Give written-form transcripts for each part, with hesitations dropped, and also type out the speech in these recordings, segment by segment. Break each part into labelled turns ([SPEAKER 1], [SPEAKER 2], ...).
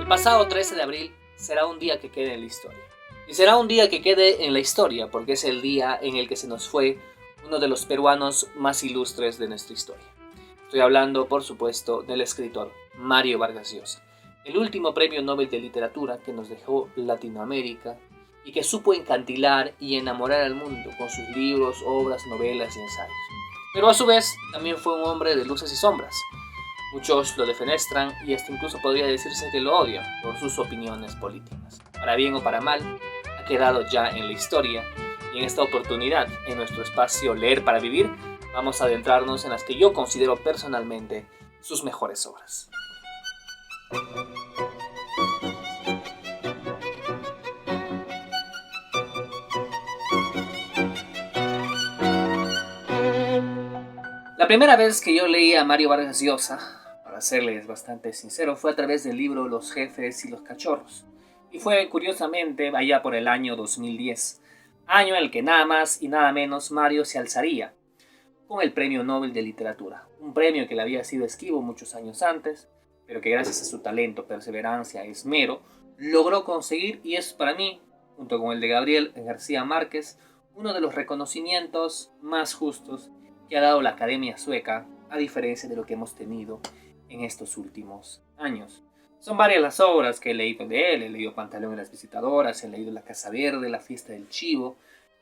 [SPEAKER 1] El pasado 13 de abril será un día que quede en la historia. Y será un día que quede en la historia porque es el día en el que se nos fue uno de los peruanos más ilustres de nuestra historia. Estoy hablando, por supuesto, del escritor Mario Vargas Llosa, el último premio Nobel de literatura que nos dejó Latinoamérica y que supo encantilar y enamorar al mundo con sus libros, obras, novelas y ensayos. Pero a su vez también fue un hombre de luces y sombras. Muchos lo defenestran y hasta incluso podría decirse que lo odian por sus opiniones políticas. Para bien o para mal, ha quedado ya en la historia y en esta oportunidad, en nuestro espacio Leer para Vivir, vamos a adentrarnos en las que yo considero personalmente sus mejores obras. La primera vez que yo leí a Mario Vargas Llosa, para serles bastante sincero, fue a través del libro Los jefes y los cachorros. Y fue curiosamente allá por el año 2010, año en el que nada más y nada menos Mario se alzaría con el Premio Nobel de Literatura. Un premio que le había sido esquivo muchos años antes, pero que gracias a su talento, perseverancia y esmero, logró conseguir y es para mí, junto con el de Gabriel García Márquez, uno de los reconocimientos más justos que ha dado la Academia Sueca, a diferencia de lo que hemos tenido en estos últimos años. Son varias las obras que he leído de él. He leído Pantaleón y las visitadoras, he leído La Casa Verde, La Fiesta del Chivo.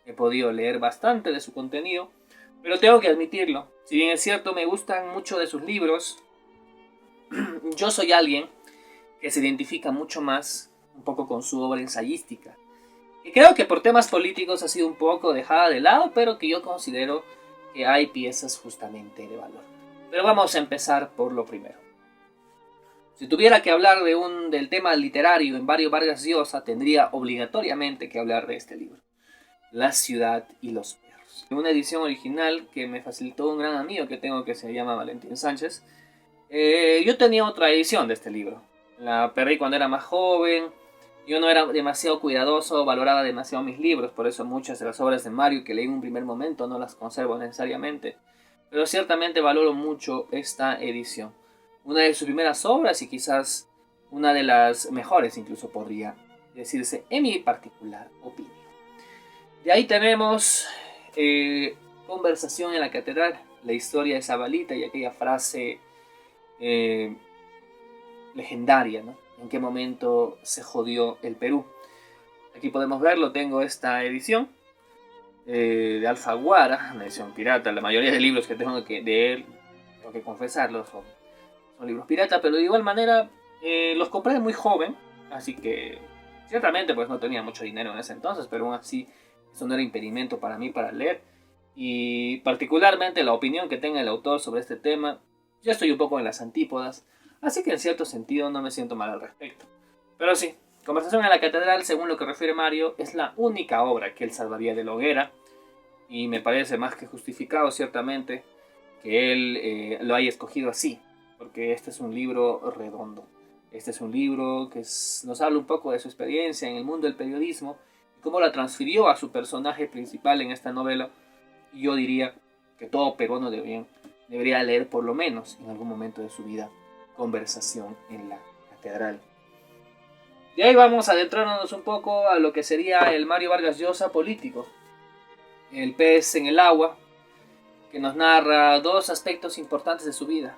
[SPEAKER 1] He podido leer bastante de su contenido, pero tengo que admitirlo, si bien es cierto me gustan mucho de sus libros, yo soy alguien que se identifica mucho más un poco con su obra ensayística, que creo que por temas políticos ha sido un poco dejada de lado, pero que yo considero que hay piezas justamente de valor. Pero vamos a empezar por lo primero. Si tuviera que hablar del tema literario en Mario Vargas Llosa, tendría obligatoriamente que hablar de este libro, La ciudad y los perros. Una edición original que me facilitó un gran amigo que tengo que se llama Valentín Sánchez. Yo tenía otra edición de este libro. La perdí cuando era más joven. Yo no era demasiado cuidadoso, valoraba demasiado mis libros, por eso muchas de las obras de Mario que leí en un primer momento no las conservo necesariamente. Pero ciertamente valoro mucho esta edición. Una de sus primeras obras y quizás una de las mejores incluso podría decirse en mi particular opinión. De ahí tenemos Conversación en la Catedral, la historia de Zabalita y aquella frase legendaria, ¿no? En qué momento se jodió el Perú. Aquí podemos verlo, tengo esta edición de Alfaguara, una edición pirata. La mayoría de libros que tengo de él, tengo que confesarlo, son libros pirata, pero de igual manera los compré muy joven, así que ciertamente pues no tenía mucho dinero en ese entonces, pero aún así eso no era impedimento para mí para leer. Y particularmente la opinión que tenga el autor sobre este tema, yo estoy un poco en las antípodas, así que en cierto sentido no me siento mal al respecto. Pero sí, Conversación en la Catedral, según lo que refiere Mario, es la única obra que él salvaría de la hoguera, y me parece más que justificado ciertamente que él lo haya escogido así, porque este es un libro redondo. Este es un libro que nos habla un poco de su experiencia en el mundo del periodismo y cómo la transfirió a su personaje principal en esta novela. Y yo diría que todo peruano debería leer por lo menos en algún momento de su vida Conversación en la Catedral. De ahí vamos a adentrarnos un poco a lo que sería el Mario Vargas Llosa político. El pez en el agua, que nos narra dos aspectos importantes de su vida.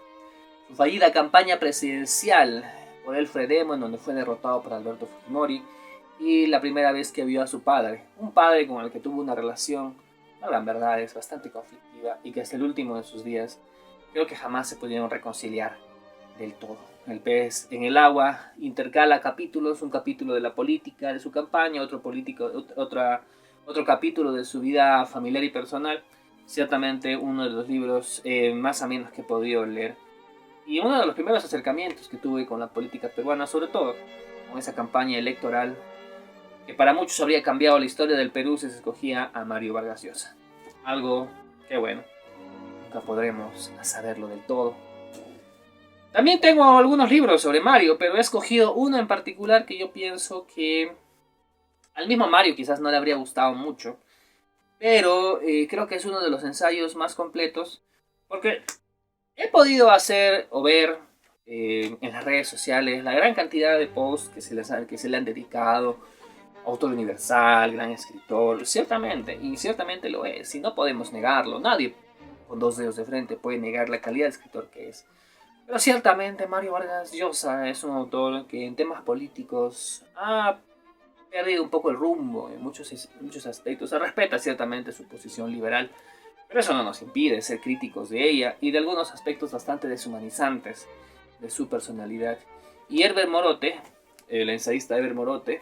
[SPEAKER 1] Su fallida campaña presidencial por el Fredemo, en donde fue derrotado por Alberto Fujimori, y la primera vez que vio a su padre, un padre con el que tuvo una relación, la gran verdad es bastante conflictiva, y que hasta el último de sus días creo que jamás se pudieron reconciliar del todo. El pez en el agua intercala capítulos, un capítulo de la política de su campaña, otro capítulo de su vida familiar y personal. Ciertamente uno de los libros más amenos que he podido leer y uno de los primeros acercamientos que tuve con la política peruana, sobre todo con esa campaña electoral que para muchos habría cambiado la historia del Perú si se escogía a Mario Vargas Llosa. Algo que bueno, nunca podremos saberlo del todo. También tengo algunos libros sobre Mario, pero he escogido uno en particular que yo pienso que al mismo Mario quizás no le habría gustado mucho, pero creo que es uno de los ensayos más completos, porque he podido hacer o ver en las redes sociales, la gran cantidad de posts que se le han dedicado. Autor universal, gran escritor, ciertamente, y ciertamente lo es, y no podemos negarlo. Nadie con dos dedos de frente puede negar la calidad de escritor que es. Pero ciertamente Mario Vargas Llosa es un autor que en temas políticos ha perdido un poco el rumbo en muchos aspectos. Se respeta ciertamente su posición liberal, pero eso no nos impide ser críticos de ella y de algunos aspectos bastante deshumanizantes de su personalidad. Y Herbert Morote, el ensayista Herbert Morote,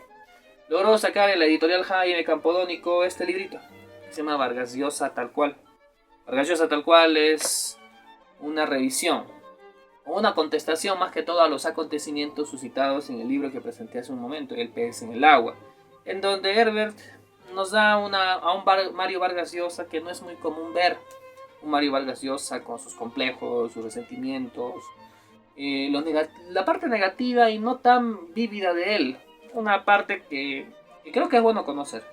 [SPEAKER 1] logró sacar en la editorial Jaime Campodónico este librito, que se llama Vargas Llosa tal cual. Vargas Llosa tal cual es una revisión, o una contestación más que todo a los acontecimientos suscitados en el libro que presenté hace un momento, El pez en el agua, en donde Herbert nos da a un Mario Vargas Llosa que no es muy común ver. Un Mario Vargas Llosa con sus complejos, sus resentimientos, la parte negativa y no tan vívida de él. Una parte que creo que es bueno conocer.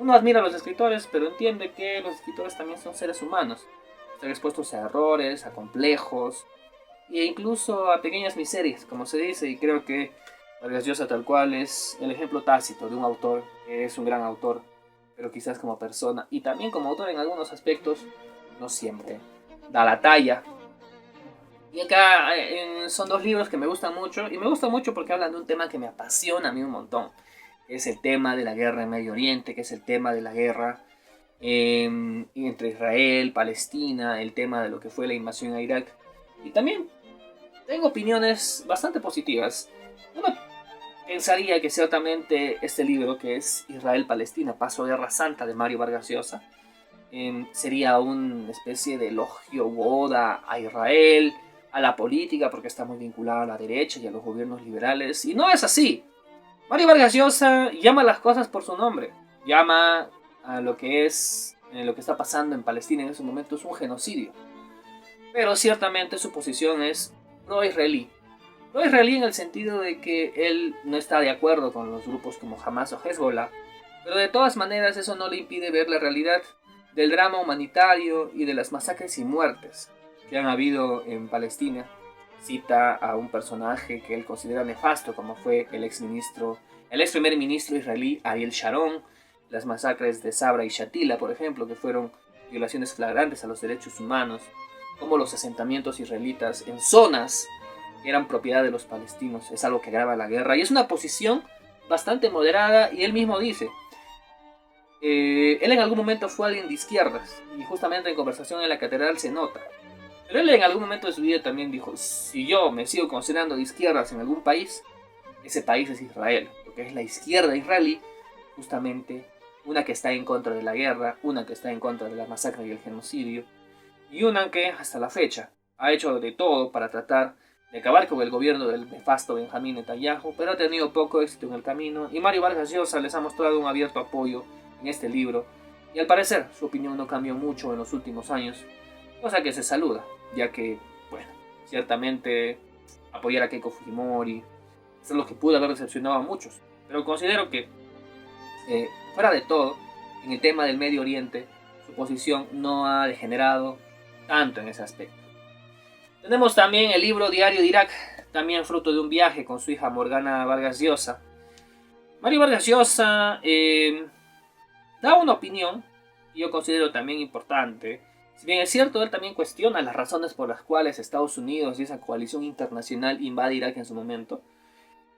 [SPEAKER 1] Uno admira a los escritores, pero entiende que los escritores también son seres humanos. Están expuestos a errores, a complejos, e incluso a pequeñas miserias, como se dice, y creo que Vargas Llosa tal cual es el ejemplo tácito de un autor que es un gran autor, pero quizás como persona y también como autor en algunos aspectos no siempre da la talla. Y acá son dos libros que me gustan mucho, y me gustan mucho porque hablan de un tema que me apasiona a mí un montón, que es el tema de la guerra en Medio Oriente, que es el tema de la guerra entre Israel, Palestina, el tema de lo que fue la invasión a Irak. Y también tengo opiniones bastante positivas. Uno pensaría que ciertamente este libro, que es Israel-Palestina, Paso a Guerra Santa, de Mario Vargas Llosa, sería una especie de elogio u oda a Israel, a la política, porque está muy vinculado a la derecha y a los gobiernos liberales. Y no es así. Mario Vargas Llosa llama las cosas por su nombre. Llama a lo que es lo que está pasando en Palestina en ese momento es un genocidio. Pero ciertamente su posición es pro-israelí. Pro-israelí en el sentido de que él no está de acuerdo con los grupos como Hamas o Hezbollah, pero de todas maneras eso no le impide ver la realidad del drama humanitario y de las masacres y muertes que han habido en Palestina. Cita a un personaje que él considera nefasto, como fue el ex primer ministro israelí Ariel Sharon, las masacres de Sabra y Shatila, por ejemplo, que fueron violaciones flagrantes a los derechos humanos, como los asentamientos israelitas en zonas que eran propiedad de los palestinos, es algo que agrava la guerra, y es una posición bastante moderada, y él mismo dice, él en algún momento fue alguien de izquierdas, y justamente en conversación en la catedral se nota, pero él en algún momento de su vida también dijo, si yo me sigo considerando de izquierdas en algún país, ese país es Israel, porque es la izquierda israelí, justamente una que está en contra de la guerra, una que está en contra de la masacre y el genocidio, y una que hasta la fecha ha hecho de todo para tratar de acabar con el gobierno del nefasto Benjamín Netanyahu, pero ha tenido poco éxito en el camino, y Mario Vargas Llosa les ha mostrado un abierto apoyo en este libro, y al parecer su opinión no cambió mucho en los últimos años, cosa que se saluda, ya que, bueno, ciertamente apoyar a Keiko Fujimori es lo que pudo haber decepcionado a muchos, pero considero que, fuera de todo, en el tema del Medio Oriente, su posición no ha degenerado tanto en ese aspecto. Tenemos también el libro Diario de Irak, también fruto de un viaje con su hija Morgana Vargas Llosa. Mario Vargas Llosa da una opinión que yo considero también importante. Si bien es cierto, él también cuestiona las razones por las cuales Estados Unidos y esa coalición internacional invade Irak en su momento.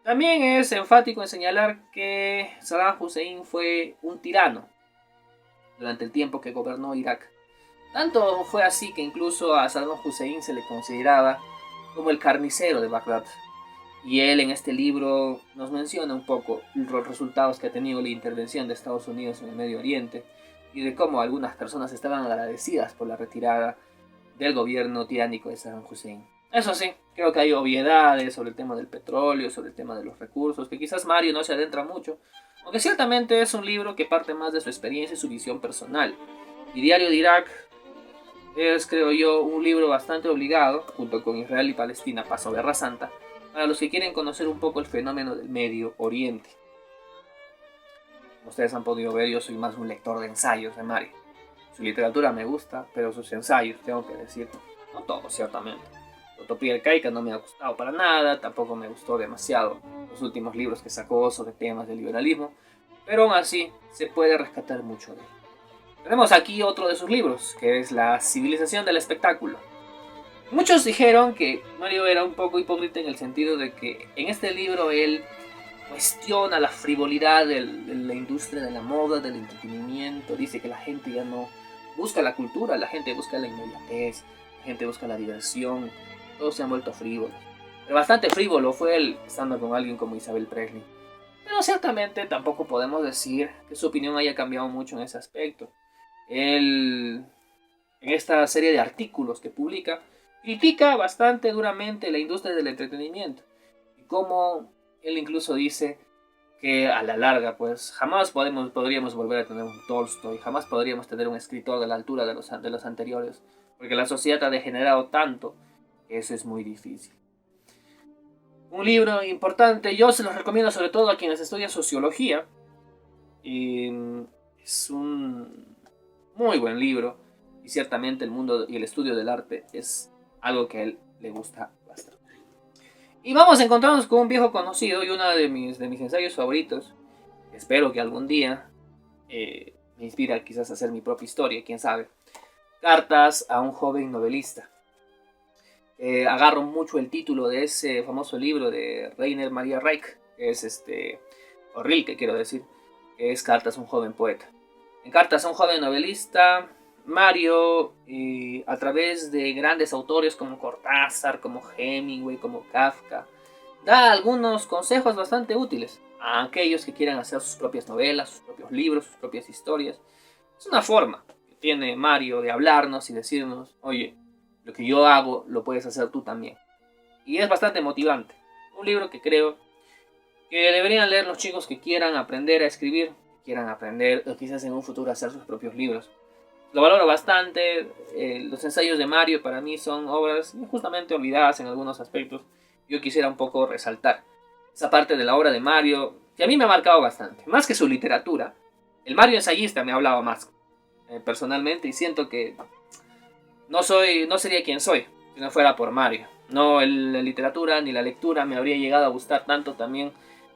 [SPEAKER 1] También es enfático en señalar que Saddam Hussein fue un tirano durante el tiempo que gobernó Irak. Tanto fue así que incluso a Saddam Hussein se le consideraba como el carnicero de Bagdad. Y él en este libro nos menciona un poco los resultados que ha tenido la intervención de Estados Unidos en el Medio Oriente y de cómo algunas personas estaban agradecidas por la retirada del gobierno tiránico de Saddam Hussein. Eso sí, creo que hay obviedades sobre el tema del petróleo, sobre el tema de los recursos, que quizás Mario no se adentra mucho, aunque ciertamente es un libro que parte más de su experiencia y su visión personal. Y Diario de Irak es, creo yo, un libro bastante obligado, junto con Israel y Palestina, Paso a Guerra Santa, para los que quieren conocer un poco el fenómeno del Medio Oriente. Como ustedes han podido ver, yo soy más un lector de ensayos de Mario. Su literatura me gusta, pero sus ensayos, tengo que decir, no todos ciertamente, Utopía Arcaica no me ha gustado para nada, tampoco me gustó demasiado los últimos libros que sacó sobre temas del liberalismo, pero aún así se puede rescatar mucho de él. Tenemos aquí otro de sus libros, que es La civilización del espectáculo. Muchos dijeron que Mario era un poco hipócrita en el sentido de que en este libro él cuestiona la frivolidad de la industria de la moda, del entretenimiento. Dice que la gente ya no busca la cultura, la gente busca la inmediatez, la gente busca la diversión, todos se han vuelto frívolos. Pero bastante frívolo fue él estando con alguien como Isabel Presley. Pero ciertamente tampoco podemos decir que su opinión haya cambiado mucho en ese aspecto. Él, en esta serie de artículos que publica, critica bastante duramente la industria del entretenimiento y cómo él incluso dice que a la larga pues jamás podríamos volver a tener un Tolstoy, jamás podríamos tener un escritor de la altura de los anteriores, porque la sociedad ha degenerado tanto que eso es muy difícil. Un libro importante, yo se los recomiendo sobre todo a quienes estudian sociología, y es un muy buen libro y ciertamente el mundo y el estudio del arte es algo que a él le gusta bastante. Y vamos a encontrarnos con un viejo conocido y uno de mis ensayos favoritos. Espero que algún día me inspire quizás a hacer mi propia historia, quién sabe. Cartas a un joven novelista. Agarro mucho el título de ese famoso libro de Rainer Maria Rilke, que es o Rilke quiero decir, que es Cartas a un joven poeta. En Cartas a un joven novelista, Mario, a través de grandes autores como Cortázar, como Hemingway, como Kafka, da algunos consejos bastante útiles a aquellos que quieran hacer sus propias novelas, sus propios libros, sus propias historias. Es una forma que tiene Mario de hablarnos y decirnos, oye, lo que yo hago lo puedes hacer tú también. Y es bastante motivante. Un libro que creo que deberían leer los chicos que quieran aprender a escribir, quieran aprender o quizás en un futuro hacer sus propios libros. Lo valoro bastante. Los ensayos de Mario para mí son obras justamente olvidadas en algunos aspectos. Yo quisiera un poco resaltar esa parte de la obra de Mario que a mí me ha marcado bastante. Más que su literatura, el Mario ensayista me ha hablado más personalmente y siento que no sería quien soy si no fuera por Mario. No la literatura ni la lectura me habría llegado a gustar tanto también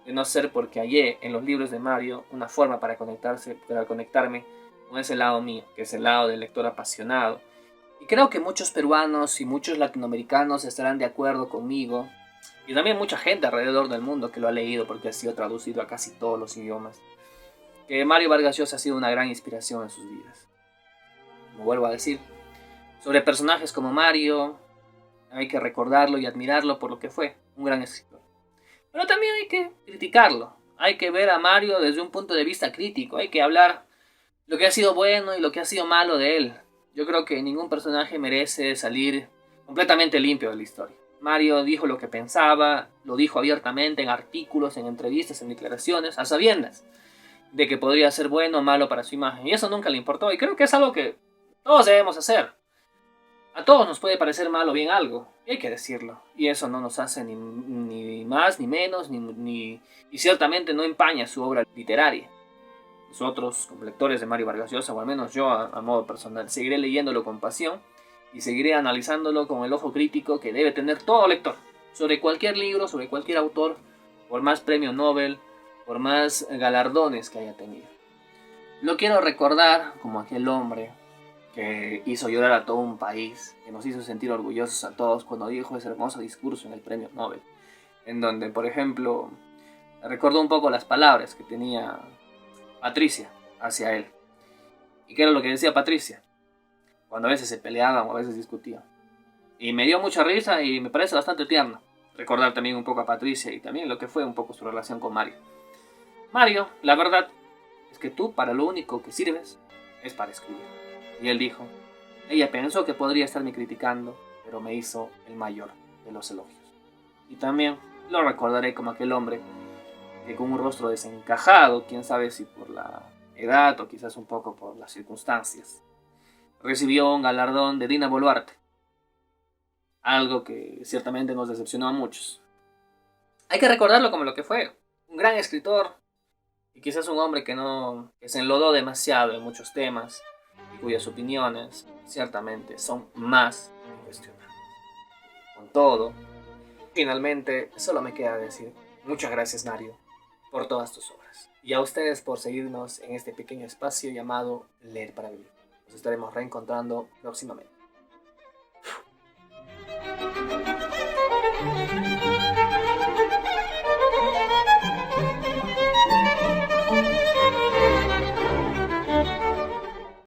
[SPEAKER 1] de no ser porque hallé en los libros de Mario una forma para conectarme con ese lado mío, que es el lado del lector apasionado. Y creo que muchos peruanos y muchos latinoamericanos estarán de acuerdo conmigo, y también mucha gente alrededor del mundo que lo ha leído porque ha sido traducido a casi todos los idiomas, que Mario Vargas Llosa ha sido una gran inspiración en sus vidas. Como vuelvo a decir, sobre personajes como Mario, hay que recordarlo y admirarlo por lo que fue, un gran escritor. Pero también hay que criticarlo, hay que ver a Mario desde un punto de vista crítico, hay que hablar lo que ha sido bueno y lo que ha sido malo de él. Yo creo que ningún personaje merece salir completamente limpio de la historia. Mario dijo lo que pensaba, lo dijo abiertamente en artículos, en entrevistas, en declaraciones, a sabiendas de que podría ser bueno o malo para su imagen. Y eso nunca le importó. Y creo que es algo que todos debemos hacer. A todos nos puede parecer mal o bien algo, y hay que decirlo. Y eso no nos hace ni más ni menos, y ciertamente no empaña su obra literaria. Nosotros, como lectores de Mario Vargas Llosa, o al menos yo a modo personal, seguiré leyéndolo con pasión y seguiré analizándolo con el ojo crítico que debe tener todo lector sobre cualquier libro, sobre cualquier autor, por más premio Nobel, por más galardones que haya tenido. Lo quiero recordar como aquel hombre que hizo llorar a todo un país, que nos hizo sentir orgullosos a todos cuando dijo ese hermoso discurso en el premio Nobel, en donde, por ejemplo, recordó un poco las palabras que tenía Patricia hacia él. ¿Y qué era lo que decía Patricia? Cuando a veces se peleaban o a veces discutían. Y me dio mucha risa y me parece bastante tierno recordar también un poco a Patricia y también lo que fue un poco su relación con Mario. Mario, la verdad es que tú para lo único que sirves es para escribir. Y él dijo, ella pensó que podría estarme criticando, pero me hizo el mayor de los elogios. Y también lo recordaré como aquel hombre que con un rostro desencajado, quién sabe si por la edad o quizás un poco por las circunstancias, recibió un galardón de Dina Boluarte, algo que ciertamente nos decepcionó a muchos. Hay que recordarlo como lo que fue, un gran escritor y quizás un hombre que se enlodó demasiado en muchos temas y cuyas opiniones ciertamente son más cuestionables. con todo. Finalmente, solo me queda decir muchas gracias, Mario, por todas tus obras. Y a ustedes por seguirnos en este pequeño espacio llamado Leer para Vivir. Nos estaremos reencontrando próximamente.